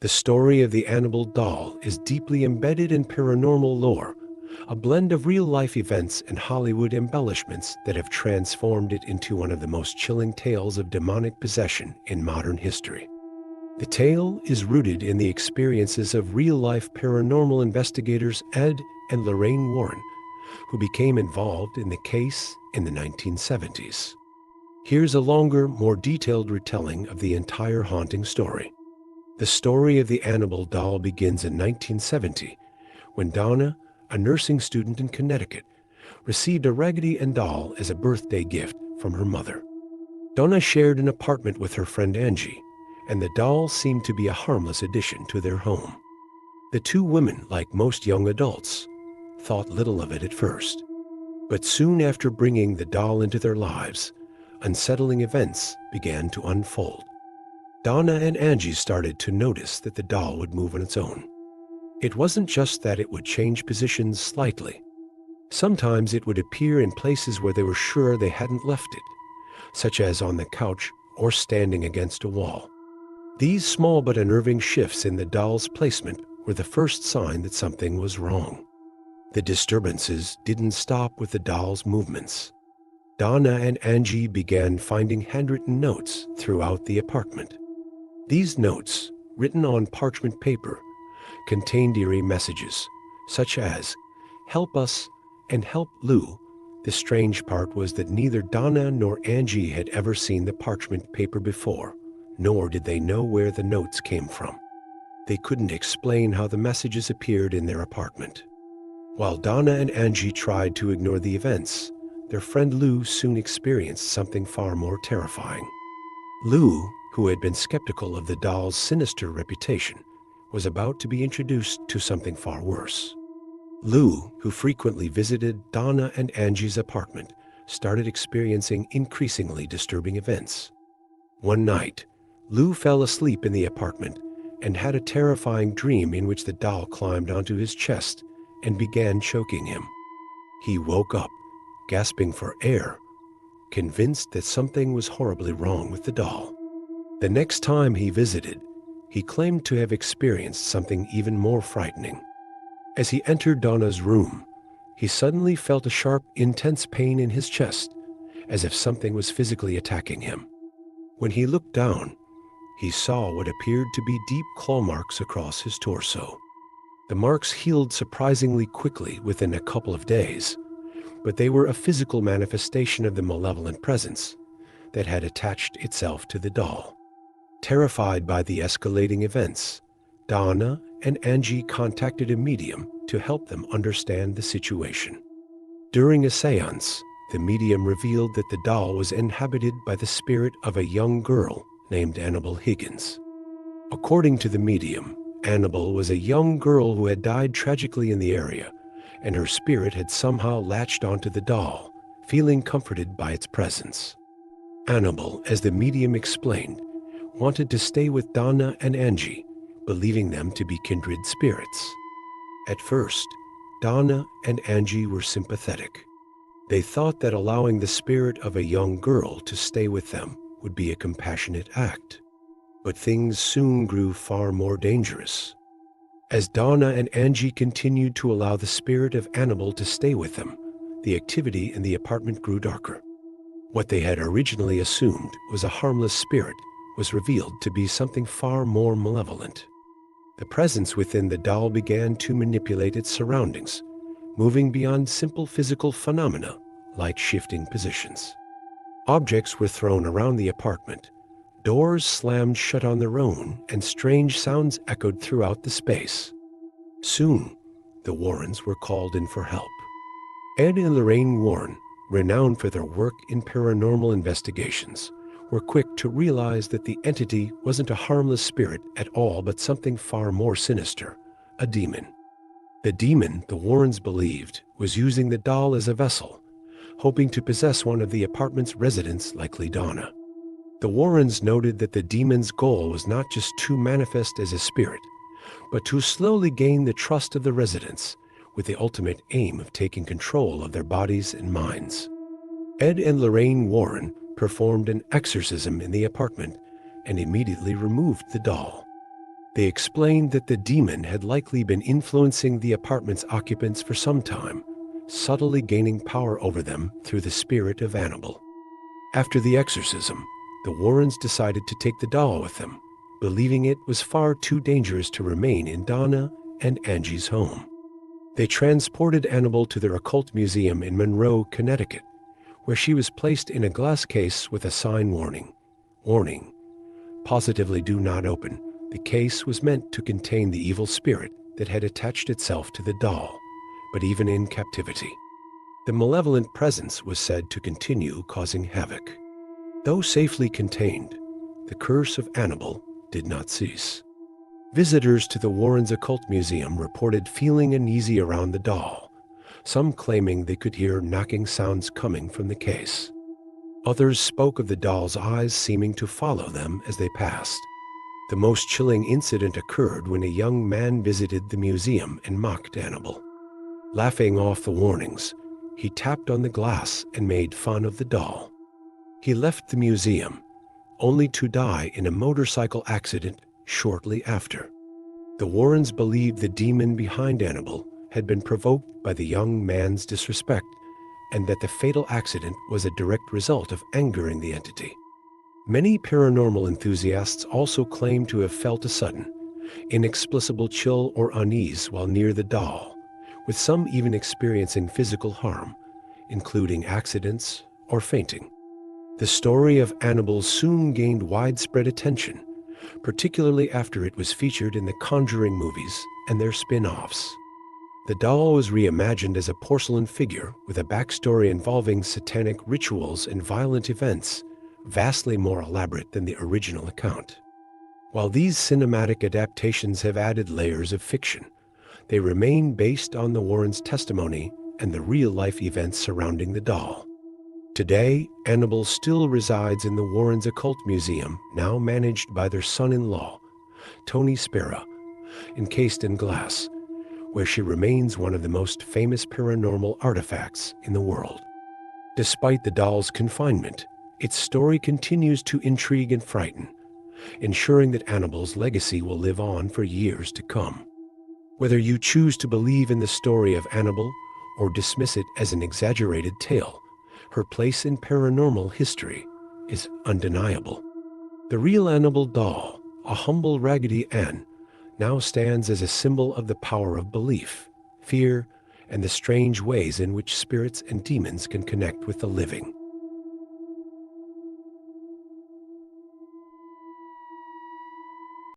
The story of the Annabelle doll is deeply embedded in paranormal lore, a blend of real-life events and Hollywood embellishments that have transformed it into one of the most chilling tales of demonic possession in modern history. The tale is rooted in the experiences of real-life paranormal investigators Ed and Lorraine Warren, who became involved in the case in the 1970s. Here's a longer, more detailed retelling of the entire haunting story. The story of the Annabelle doll begins in 1970, when Donna, a nursing student in Connecticut, received a Raggedy Ann doll as a birthday gift from her mother. Donna shared an apartment with her friend Angie, and the doll seemed to be a harmless addition to their home. The two women, like most young adults, thought little of it at first. But soon after bringing the doll into their lives, unsettling events began to unfold. Donna and Angie started to notice that the doll would move on its own. It wasn't just that it would change positions slightly. Sometimes it would appear in places where they were sure they hadn't left it, such as on the couch or standing against a wall. These small but unnerving shifts in the doll's placement were the first sign that something was wrong. The disturbances didn't stop with the doll's movements. Donna and Angie began finding handwritten notes throughout the apartment. These notes, written on parchment paper, contained eerie messages, such as, "Help us" and "Help Lou." The strange part was that neither Donna nor Angie had ever seen the parchment paper before, nor did they know where the notes came from. They couldn't explain how the messages appeared in their apartment. While Donna and Angie tried to ignore the events, their friend Lou soon experienced something far more terrifying. Lou, who had been skeptical of the doll's sinister reputation, was about to be introduced to something far worse. Lou, who frequently visited Donna and Angie's apartment, started experiencing increasingly disturbing events. One night, Lou fell asleep in the apartment and had a terrifying dream in which the doll climbed onto his chest and began choking him. He woke up, gasping for air, convinced that something was horribly wrong with the doll. The next time he visited, he claimed to have experienced something even more frightening. As he entered Donna's room, he suddenly felt a sharp, intense pain in his chest, as if something was physically attacking him. When he looked down, he saw what appeared to be deep claw marks across his torso. The marks healed surprisingly quickly within a couple of days, but they were a physical manifestation of the malevolent presence that had attached itself to the doll. Terrified by the escalating events, Donna and Angie contacted a medium to help them understand the situation. During a seance, the medium revealed that the doll was inhabited by the spirit of a young girl named Annabelle Higgins. According to the medium, Annabelle was a young girl who had died tragically in the area, and her spirit had somehow latched onto the doll, feeling comforted by its presence. Annabelle, as the medium explained, wanted to stay with Donna and Angie, believing them to be kindred spirits. At first, Donna and Angie were sympathetic. They thought that allowing the spirit of a young girl to stay with them would be a compassionate act. But things soon grew far more dangerous. As Donna and Angie continued to allow the spirit of Annabelle to stay with them, the activity in the apartment grew darker. What they had originally assumed was a harmless spirit was revealed to be something far more malevolent. The presence within the doll began to manipulate its surroundings, moving beyond simple physical phenomena like shifting positions. Objects were thrown around the apartment, doors slammed shut on their own, and strange sounds echoed throughout the space. Soon, the Warrens were called in for help. Ed and Lorraine Warren, renowned for their work in paranormal investigations, were quick to realize that the entity wasn't a harmless spirit at all, but something far more sinister, a demon. The demon, the Warrens believed, was using the doll as a vessel, hoping to possess one of the apartment's residents, likely Donna. The Warrens noted that the demon's goal was not just to manifest as a spirit, but to slowly gain the trust of the residents, with the ultimate aim of taking control of their bodies and minds. Ed and Lorraine Warren performed an exorcism in the apartment and immediately removed the doll. They explained that the demon had likely been influencing the apartment's occupants for some time, subtly gaining power over them through the spirit of Annabelle. After the exorcism, the Warrens decided to take the doll with them, believing it was far too dangerous to remain in Donna and Angie's home. They transported Annabelle to their occult museum in Monroe, Connecticut, where she was placed in a glass case with a sign warning. Warning, positively do not open. The case was meant to contain the evil spirit that had attached itself to the doll, but even in captivity, the malevolent presence was said to continue causing havoc. Though safely contained, the curse of Annabelle did not cease. Visitors to the Warrens Occult Museum reported feeling uneasy around the doll, some claiming they could hear knocking sounds coming from the case. Others spoke of the doll's eyes seeming to follow them as they passed. The most chilling incident occurred when a young man visited the museum and mocked Annabelle. Laughing off the warnings, he tapped on the glass and made fun of the doll. He left the museum, only to die in a motorcycle accident shortly after. The Warrens believed the demon behind Annabelle had been provoked by the young man's disrespect, and that the fatal accident was a direct result of angering the entity. Many paranormal enthusiasts also claim to have felt a sudden, inexplicable chill or unease while near the doll, with some even experiencing physical harm, including accidents or fainting. The story of Annabelle soon gained widespread attention, particularly after it was featured in the Conjuring movies and their spin-offs. The doll was reimagined as a porcelain figure with a backstory involving satanic rituals and violent events, vastly more elaborate than the original account. While these cinematic adaptations have added layers of fiction, they remain based on the Warrens' testimony and the real-life events surrounding the doll. Today, Annabelle still resides in the Warrens Occult Museum, now managed by their son-in-law, Tony Spera, encased in glass, where she remains one of the most famous paranormal artifacts in the world. Despite the doll's confinement, its story continues to intrigue and frighten, ensuring that Annabelle's legacy will live on for years to come. Whether you choose to believe in the story of Annabelle or dismiss it as an exaggerated tale, her place in paranormal history is undeniable. The real Annabelle doll, a humble Raggedy Ann, now stands as a symbol of the power of belief, fear, and the strange ways in which spirits and demons can connect with the living.